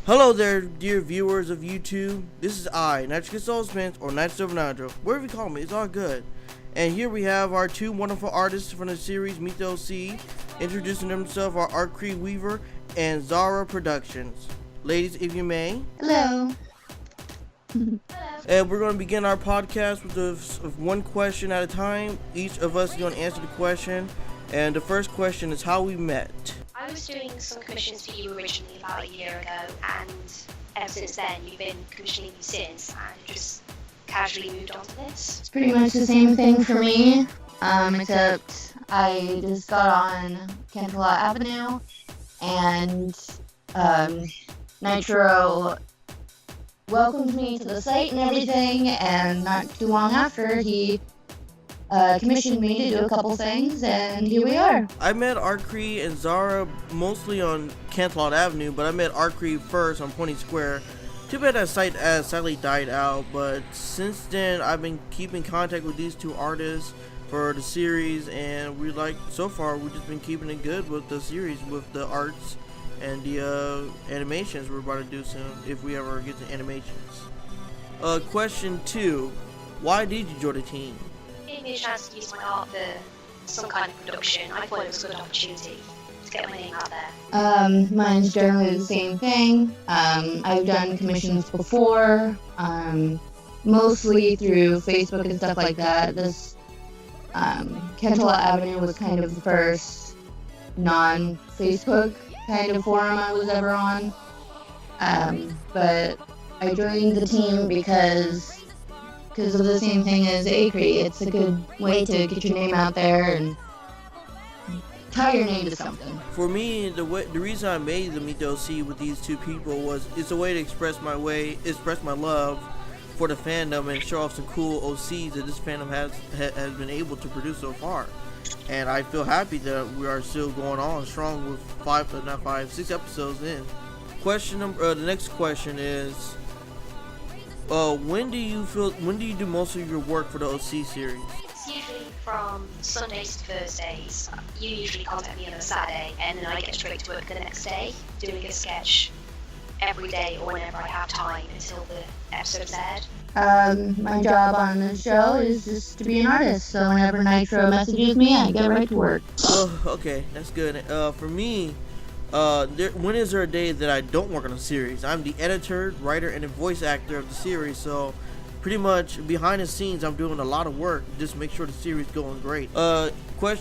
Hello there, dear viewers of YouTube. This is I, NitroSilverNigel, or NitroSilverNigel. Whatever you call me, it's all good. And here we have our two wonderful artists from the series Meet the OC, introducing themselves are Acry Weaver and ZarraProductions. Ladies, if you may. Hello. And we're going to begin our podcast with one question at a time. Each of us is going to answer the question. And the first question is how we met. I was doing some commissions for you originally about a year ago, and ever since then you've been commissioning me since, and just casually moved on to this. It's pretty much the same thing for me, except I just got on Cantalot Avenue, and Nitro welcomed me to the site and everything, and not too long after he commissioned me to do a couple things, and here we are. I met Acry and Zarra mostly on Cantalot Avenue, but I met Acry first on Pony Square. Too bad that site has sadly died out, but since then I've been keeping contact with these two artists for the series, and so far we've just been keeping it good with the series, with the arts and the animations we're about to do soon, if we ever get to animations. Question 2, why did you join the team? It gave me a chance to use my art for some kind of production. I thought it was a good opportunity to get my name out there. Mine's generally the same thing. I've done commissions before, mostly through Facebook and stuff like that. This Cantalot Avenue was kind of the first non-Facebook kind of forum I was ever on. But I joined the team because of the same thing as Acry. It's a good way to get your name out there and tie your name to something. For me, the reason I made the Meet the OC with these two people was it's a way to express my love for the fandom and show off some cool OCs that this fandom has been able to produce so far. And I feel happy that we are still going on strong with 6 episodes in. The next question is, when do you do most of your work for the OC series? It's usually from Sundays to Thursdays. You usually contact me on a Saturday, and then I get straight to work the next day, doing a sketch every day or whenever I have time until the episode's aired. My job on the show is just to be an artist, so whenever Nitro messages me, I get right to work. Oh, okay, that's good. For me, when is there a day that I don't work on a series? I'm the editor, writer, and the voice actor of the series, so pretty much behind the scenes I'm doing a lot of work just to make sure the series is going great. The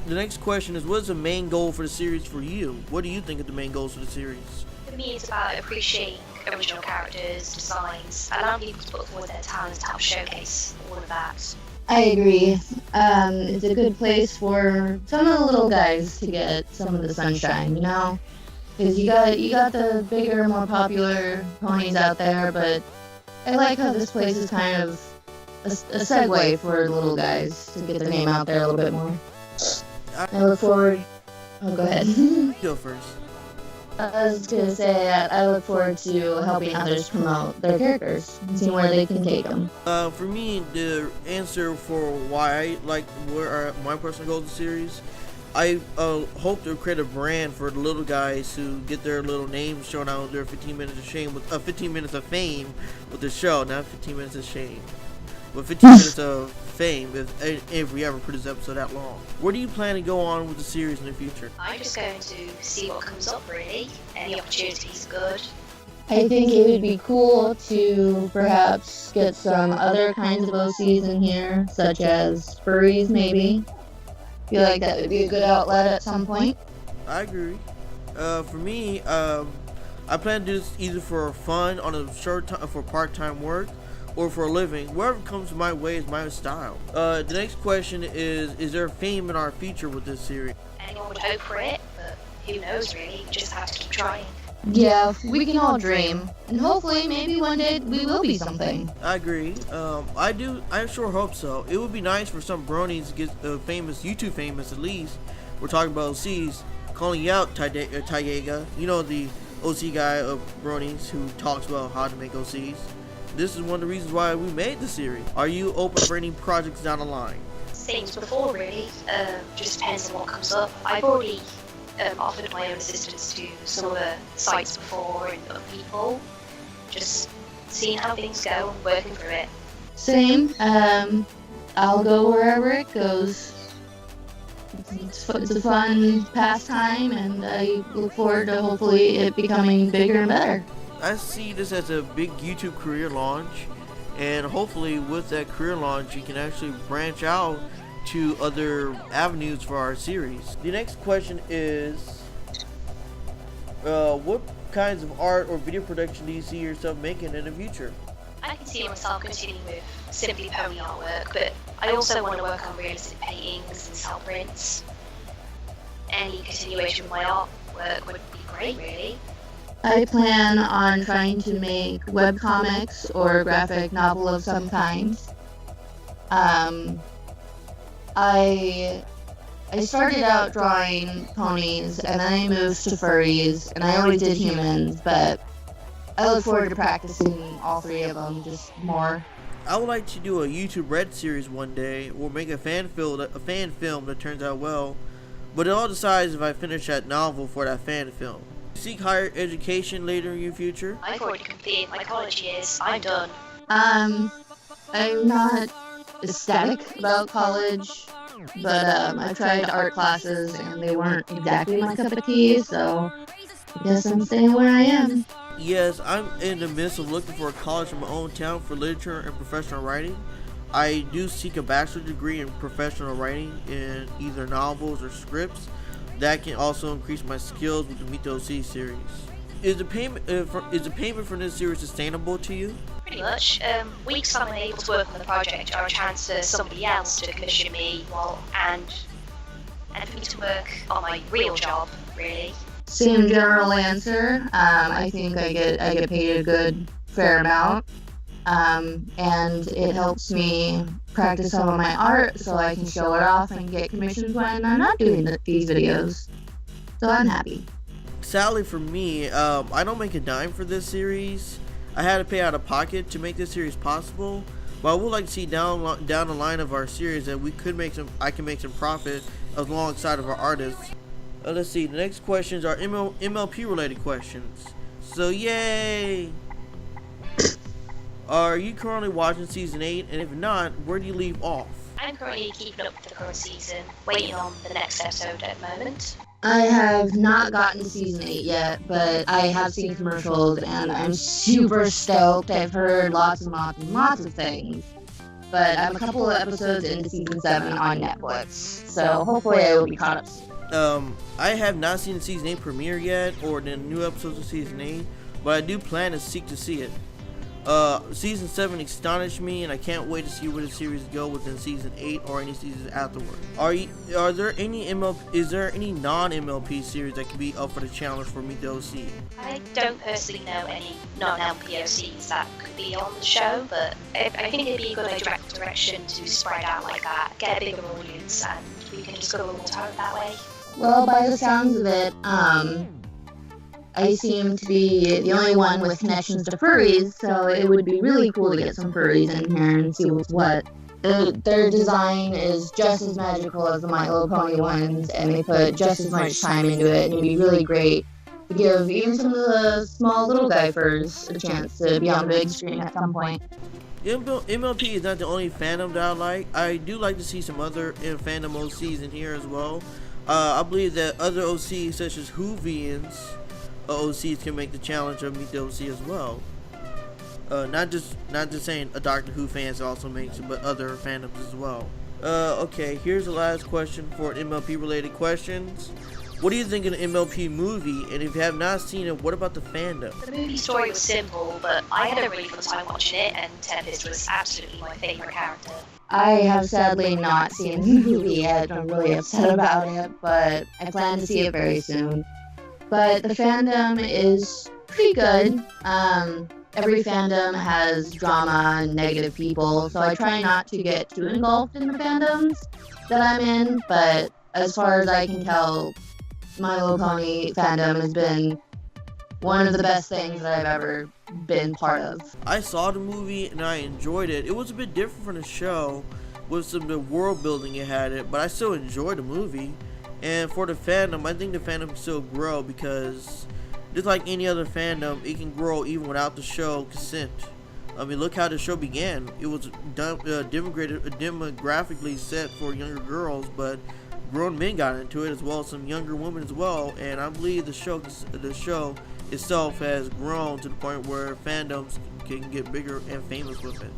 next question is, what is the main goal for the series for you? What do you think are the main goals for the series? For me, it's about appreciating original characters, designs, allowing people to put forward their talents to help showcase all of that. I agree. It's a good place for some of the little guys to get some of the sunshine, you know? Because you got the bigger, more popular ponies out there, but I like how this place is kind of a segue for little guys to get their name out there a little bit more. I look forward... Oh, go ahead. Go first. I was going to say that I look forward to helping others promote their characters and seeing where they can take them. For me, the answer for why I like my personal goals of the series, I hope to create a brand for the little guys who get their little names shown out with their 15 minutes of shame, 15 minutes of fame with the show, not 15 minutes of shame, but 15 minutes of fame if we ever produce an episode that long. Where do you plan to go on with the series in the future? I'm just going to see what comes up, really. Any opportunities are good. I think it would be cool to perhaps get some other kinds of OCs in here, such as furries, maybe. I feel like that would be a good outlet at some point. I agree. For me, I plan to do this either for fun on a short time, for part-time work, or for a living. Wherever comes my way is my style. The next question is there fame in our future with this series? Anyone would hope for it, but who knows, really? You just have to keep trying. Yeah, we can all dream, and hopefully maybe one day we will be something. I agree. I sure hope so. It would be nice for some bronies to get famous, YouTube famous at least. We're talking about OCs, calling you out, Tayega. You know, the OC guy of bronies who talks about how to make OCs. This is one of the reasons why we made the series. Are you open for any projects down the line? Same as before, really. Just depends on what comes up. I've already offered my own assistance to some other sites before and other people. Just seeing how things go and working through it. Same. I'll go wherever it goes. It's a fun pastime, and I look forward to hopefully it becoming bigger and better. I see this as a big YouTube career launch, and hopefully with that career launch you can actually branch out to other avenues for our series. The next question is, what kinds of art or video production do you see yourself making in the future? I can see myself continuing with simply pony artwork, but I also want to work on realistic paintings and cell prints. Any continuation of my artwork would be great, really. I plan on trying to make webcomics or a graphic novel of some kind. I started out drawing ponies, and then I moved to furries, and I always did humans, but I look forward to practicing all three of them just more. I would like to do a YouTube Red series one day, or make a fan film that turns out well, but it all decides if I finish that novel for that fan film. Seek higher education later in your future? I've already completed my college years. I'm done. I'm not ecstatic about college, but I tried art classes and they weren't exactly my cup of tea, so I guess I'm staying where I am. Yes, I'm in the midst of looking for a college in my own town for literature and professional writing. I do seek a bachelor's degree in professional writing in either novels or scripts. That can also increase my skills with the Meet the OC series. Is the payment for this series sustainable to you? Pretty much. Weeks I'm able to work on the project are a chance for somebody else to commission me, and for me to work on my real job, really. Same general answer. I think I get paid a good fair amount, and it helps me practice some of my art so I can show it off and get commissions when I'm not doing these videos. So I'm happy. Sadly for me, I don't make a dime for this series. I had to pay out of pocket to make this series possible, but I would like to see down the line of our series that I can make some profit alongside of our artists. Let's see, the next questions are MLP related questions. So yay! Are you currently watching season 8, and if not, where do you leave off? I'm currently keeping up with the current season, waiting on the next episode at the moment. I have not gotten to season 8 yet, but I have seen commercials and I'm super stoked. I've heard lots and lots and lots of things. But I'm a couple of episodes into season 7 on Netflix, so hopefully I will be caught up soon. I have not seen the season 8 premiere yet, or the new episodes of season 8, but I do plan to seek to see it. Season 7 astonished me, and I can't wait to see where the series go within season 8 or any seasons afterward. Is there any non-MLP series that could be up for the challenge for Meet the OC? I don't personally know any non-LPOCs that could be on the show, but I think it'd be a good direction to spread out like that, get a bigger audience, and we can just go a little time that way. Well, by the sounds of it, I seem to be the only one with connections to furries, so it would be really cool to get some furries in here and see what's what. Their design is just as magical as the My Little Pony ones, and they put just as much time into it, and it'd be really great to give even some of the small little guy furs a chance to be on the big screen at some point. MLP is not the only fandom that I like. I do like to see some other fandom OCs in here as well. I believe that other OCs such as Whovians OCs can make the challenge of Meet the OC as well. Not just saying a Doctor Who fans also makes it, but other fandoms as well. Okay, here's the last question for MLP related questions. What do you think of the MLP movie? And if you have not seen it, what about the fandom? The movie story was simple, but I had a really fun time watching it, and Tempest was absolutely my favourite character. I have sadly not seen the movie yet. I'm really upset about it, but I plan to see it very soon. But the fandom is pretty good. Every fandom has drama and negative people, so I try not to get too engulfed in the fandoms that I'm in, but as far as I can tell, My Little Pony fandom has been one of the best things that I've ever been part of. I saw the movie and I enjoyed it. It was a bit different from the show with some of the world building it had, but I still enjoyed the movie. And for the fandom, I think the fandom can still grow because just like any other fandom, it can grow even without the show consent. I mean, look how the show began. It was demographically set for younger girls, but grown men got into it as well as some younger women as well. And I believe the show itself has grown to the point where fandoms can get bigger and famous with it.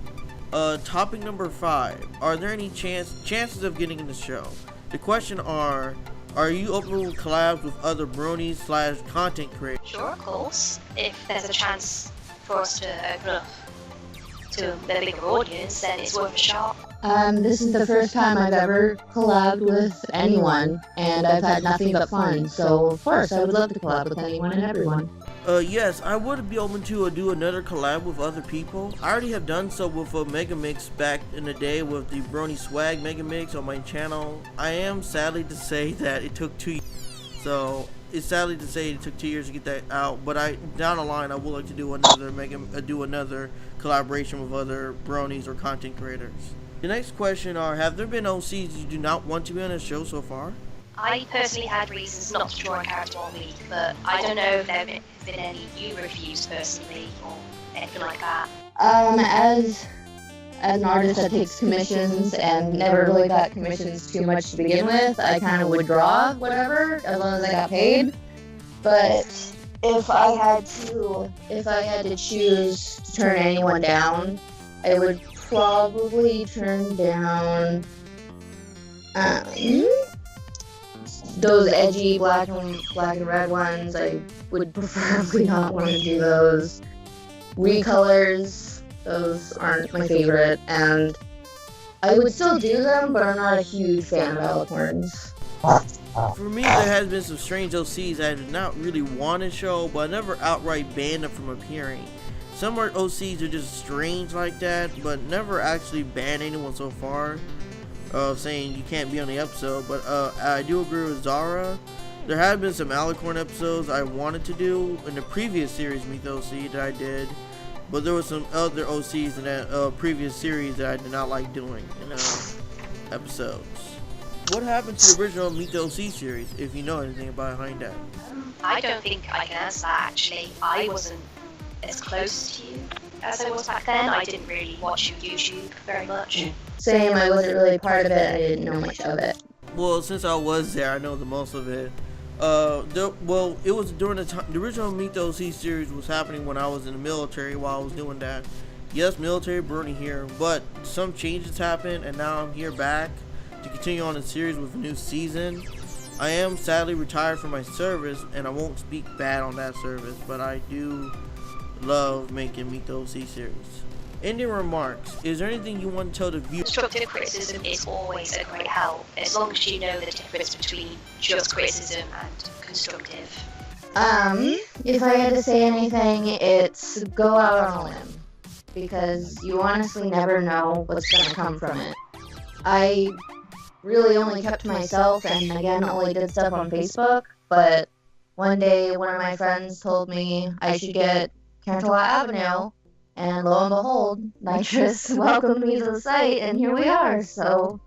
Topic number 5. Are there any chances of getting in the show? The question are you open to collabs with other bronies / content creators? Sure, of course. If there's a chance for us to open up to a bigger audience, then it's worth a shot. This is the first time I've ever collabed with anyone, and I've had nothing but fun. So, of course, I would love to collab with anyone and everyone. Yes, I would be open to do another collab with other people. I already have done so with a Mega Mix back in the day with the Brony Swag Mega Mix on my channel. I am sadly to say that it took 2 years. So it's sadly to say it took 2 years to get that out. But down the line I would like to do another collaboration with other bronies or content creators. The next question are: have there been OCs you do not want to be on a show so far? I personally had reasons not to draw a character all week, but I don't know if there have been any you refused personally or anything like that. As an artist that takes commissions and never really got commissions too much to begin with, I kind of would draw whatever as long as I got paid. But if I had to choose to turn anyone down, I would probably turn down those edgy black and red ones. I would preferably not want to do those. Recolors, those aren't my favorite, and I would still do them, but I'm not a huge fan of alicorns. For me, there has been some strange OCs I did not really want to show, but I never outright banned them from appearing. Some OCs are just strange like that, but never actually banned anyone so far, saying you can't be on the episode. But I do agree with Zara. There have been some alicorn episodes I wanted to do in the previous series Meet the OC that I did, but there were some other OCs in that previous series that I did not like doing in episodes. What happened to the original Meet the OC series, if you know anything behind that? I don't think I can answer that, actually. I wasn't as close to you as I was back then. I didn't really watch YouTube very much. Same, I wasn't really part of it. I didn't know much of it. Well, since I was there, I know the most of it. It was during the time the original Meet the OC series was happening when I was in the military while I was doing that. Yes, military burning here, but some changes happened, and now I'm here back to continue on the series with a new season. I am sadly retired from my service, and I won't speak bad on that service, but I do love making Meet the OC series. Ending remarks. Is there anything you want to tell the viewers? Constructive criticism is always a great help, as long as you know the difference between just criticism and constructive. If I had to say anything, it's go out on a limb, because you honestly never know what's going to come from it. I really only kept to myself, and again, only did stuff on Facebook, but one day one of my friends told me I should get Cantola Avenue, and lo and behold, Nitrous welcomed me to the site, and here we are. So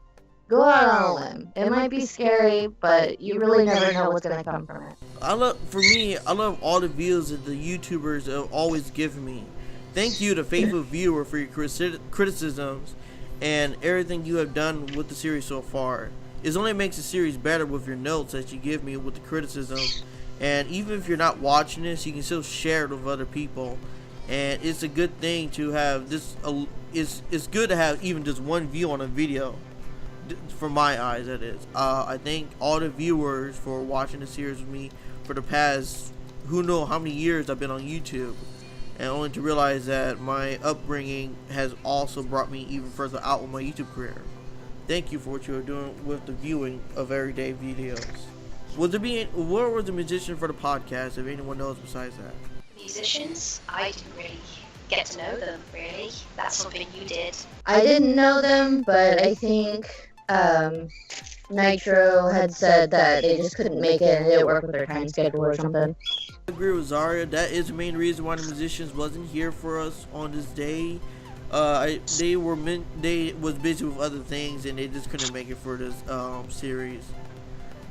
go out on a limb. It might be scary, but you really never know what's going to come from it. I love all the views that the YouTubers have always given me. Thank you to faithful viewer for your criticisms and everything you have done with the series so far. It only makes the series better with your notes that you give me with the criticism. And even if you're not watching this, you can still share it with other people. And it's a good thing to have this. It's good to have even just one view on a video. From my eyes, that is. I thank all the viewers for watching the series with me for the past who knows how many years I've been on YouTube. And only to realize that my upbringing has also brought me even further out with my YouTube career. Thank you for what you are doing with the viewing of everyday videos. Where was the musician for the podcast, if anyone knows besides that? Musicians? I didn't really get to know them, really. That's something you did. I didn't know them, but I think Nitro had said that they just couldn't make it and it didn't work with their time schedule or something. I agree with Zarya. That is the main reason why the musicians wasn't here for us on this day. They was busy with other things and they just couldn't make it for this series.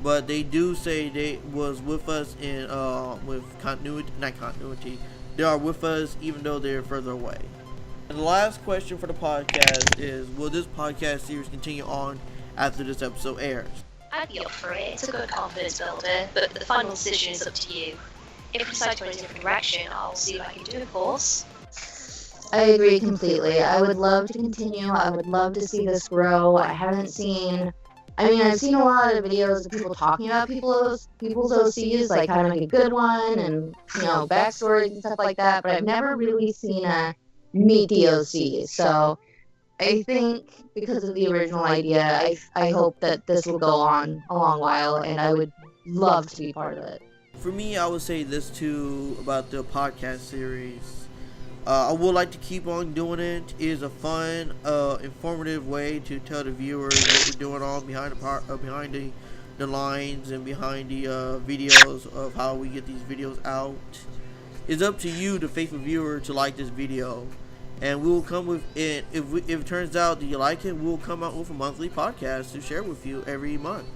but they do say they was with us in with continuity, not continuity. They are with us even though they're further away. And the last question for the podcast is: will this podcast series continue on after this episode airs? I'd be up for it. It's a good confidence builder, but the final decision is up to you. If we decide to go in a different direction, I'll see what I can do, of course. I agree completely. I would love to continue. I would love to see this grow. I've seen a lot of videos of people talking about people's OCs, like how to make a good one and, backstories and stuff like that, but I've never really seen a meet the OCs. So I think because of the original idea, I hope that this will go on a long while, and I would love to be part of it. For me, I would say this too about the podcast series. I would like to keep on doing it. It is a fun, informative way to tell the viewers what we're doing on behind the lines and behind the videos of how we get these videos out. It's up to you, the faithful viewer, to like this video, and we will come with it. If it turns out that you like it, we'll come out with a monthly podcast to share with you every month.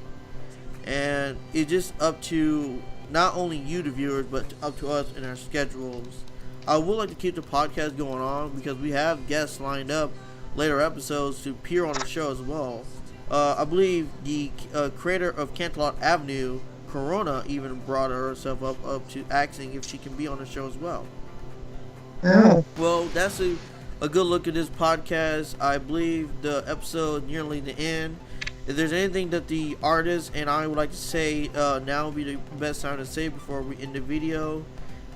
And it's just up to not only you, the viewers, but up to us in our schedules. I would like to keep the podcast going on because we have guests lined up, later episodes, to appear on the show as well. I believe the creator of Cantalot Avenue, Corona, even brought herself up to asking if she can be on the show as well. Oh. Well, that's a good look at this podcast. I believe the episode nearly the end. If there's anything that the artist and I would like to say, now would be the best time to say before we end the video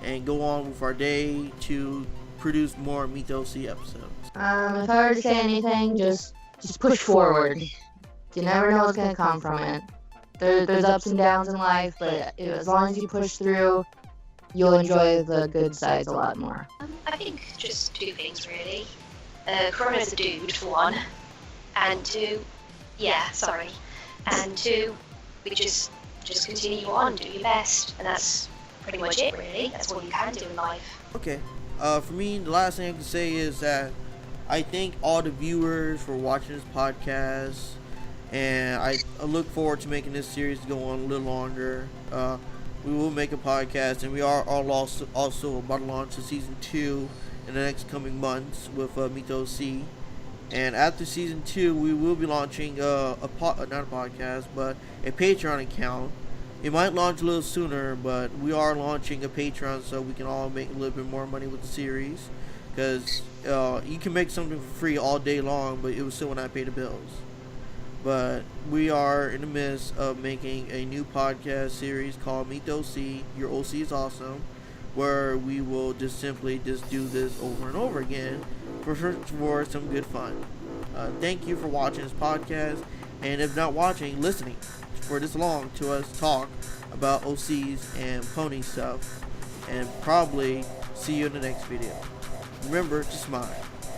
and go on with our day to produce more Meet the OC episodes. If I were to say anything, just push forward. You never know what's going to come from it. There's ups and downs in life, but as long as you push through, you'll enjoy the good sides a lot more. I think just two things, really. Corona's a dude, for one. And two, and two, we just continue on, do your best, and that's pretty much it, really. That's all you can do in life. Okay. For me, the last thing I can say is that I thank all the viewers for watching this podcast, and I look forward to making this series go on a little longer. We will make a podcast, and we are also about to launch the season 2 in the next coming months with Meet the OC. And after season 2, we will be launching not a podcast, but a Patreon account. It might launch a little sooner, but we are launching a Patreon so we can all make a little bit more money with the series. Because you can make something for free all day long, but it will still not pay the bills. But we are in the midst of making a new podcast series called Meet the OC, Your OC is Awesome, where we will just simply do this over and over again for some good fun. Thank you for watching this podcast, and if not watching, listening for this long to us talk about OCs and pony stuff, and probably see you in the next video. Remember to smile.